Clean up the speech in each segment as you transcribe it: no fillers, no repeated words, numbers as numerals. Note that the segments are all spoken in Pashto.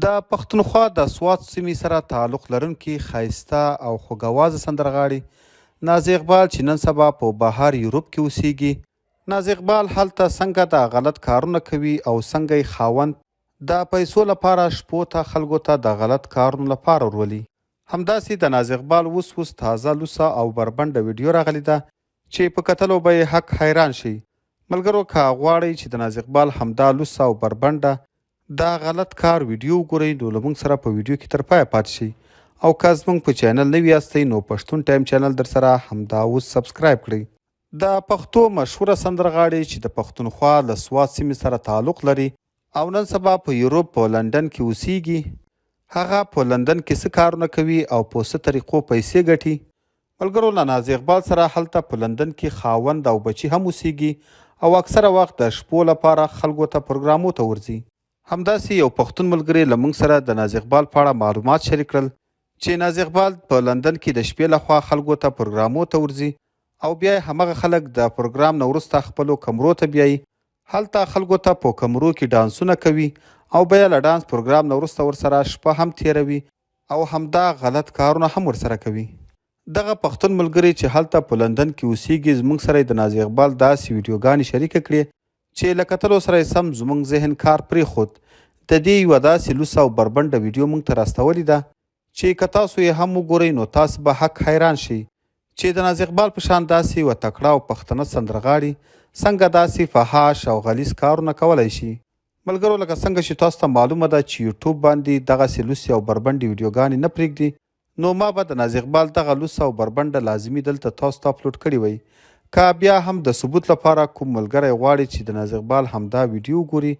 د پښتونخوا د سوات سیمې سره تعلق لرونکي ښایسته او خوږوازه سندرغاړي ناز اقبال چې نن سبا په بهر یورپ کې اوسیږي. ناز اقبال هلته څنګه د غلط کارونه کوي او څنګه یې خاوند د پیسو لپاره شپو ته خلکو ته د غلط کارونو لپاره ورولي. همداسې د ناز اقبال اوس تازه لوسه او بربنډه ویډیو راغلی ده چې په کتلو به یې حق حیران شي. ملګرو که غواړئ چې د ناز اقبال همدا لوسه او بربنډه دا غلط کار ویډیو وګورئ نو له موږ سره په ویډیو کې تر پایه پاتې شئ او که زموږ په چینل نوي یاستئ نو پښتون ټایم چینل در سره همدا اوس سبسکرایب کړئ. د پښتو مشهوره سندرغاړې چې د پښتونخوا له سوات سیمې سره تعلق لري او نن سبا په یوروپ په لندن کې اوسیږي، هغه په لندن کې څه کارونه کوي او په څه طریقو پیسې ګټي. ملګرو له ناز اقبال سره هلته په لندن کې خاوند او بچي هم اوسیږي او اکثره وخت د شپو لپاره خلکو ته پروګرامو ته ورځي. همداسې یو پښتون ملګری له موږ سره د ناز اقبال په اړه معلومات شریک کړل چې ناز اقبال په لندن کې د شپې لخوا خلکو ته پروګرامو ته ورځي او بیا همغه خلک د پروګرام نه وروسته خپلو کمرو ته بیایي. هلته خلکو ته په کمرو کې ډانسونه کوي او بیا له ډانس پروګرام نه وروسته ورسره شپه هم تیروي او همدا غلط کارونه هم ورسره کوي. دغه پښتون ملګری چې هلته په لندن کې اوسیږي زموږ سره د ناز اقبال داسې ویډیوګانې شریکه کړې چې له کتلو سره سم زموږ ذهن کار پرېښود. د دې یوه داسې لوسه او بربنډه ویډیو موږ ته راستولې ده چې که تاسو یې هم وګورئ نو تاسو به حق حیران شئ چې د ناز اقبال په شان داسې یوه تکړه او پښتنه سندرغاړي څنګه داسې فحاش او غلیظ کارونه کولی شي. ملګرو لکه څنګه چې تاسو ته معلومه ده چې یوټوب باندې دغسې لوسې او بربنډې ویډیوګانې نه پرېږدي نو ما به د ناز اقبال دغه لوسه او بربنډه لازمي دلته تاسو ته اپلوډ کړې وی. که بیا هم د ثبوت لپاره کوم ملګری غواړي چې د ناز اقبال همدا ویډیو وګوري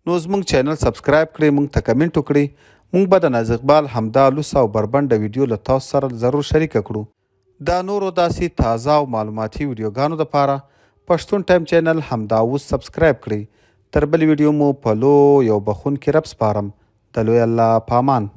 نو زموږ چینل سبسکرایب کړئ، موږ ته کمنټ وکړئ، موږ به د ناز اقبال همدا لوسه او بربنډه ویډیو له تاسو سره ضرور شریکه کړو. د نورو داسې تازه او معلوماتي ویډیوګانو دپاره پښتون ټایم چینل همدا اوس سبسکرایب کړئ. تر بلې ویډیو مو په لوی او بخښونکي رب سپارم. د لوی الله په امان.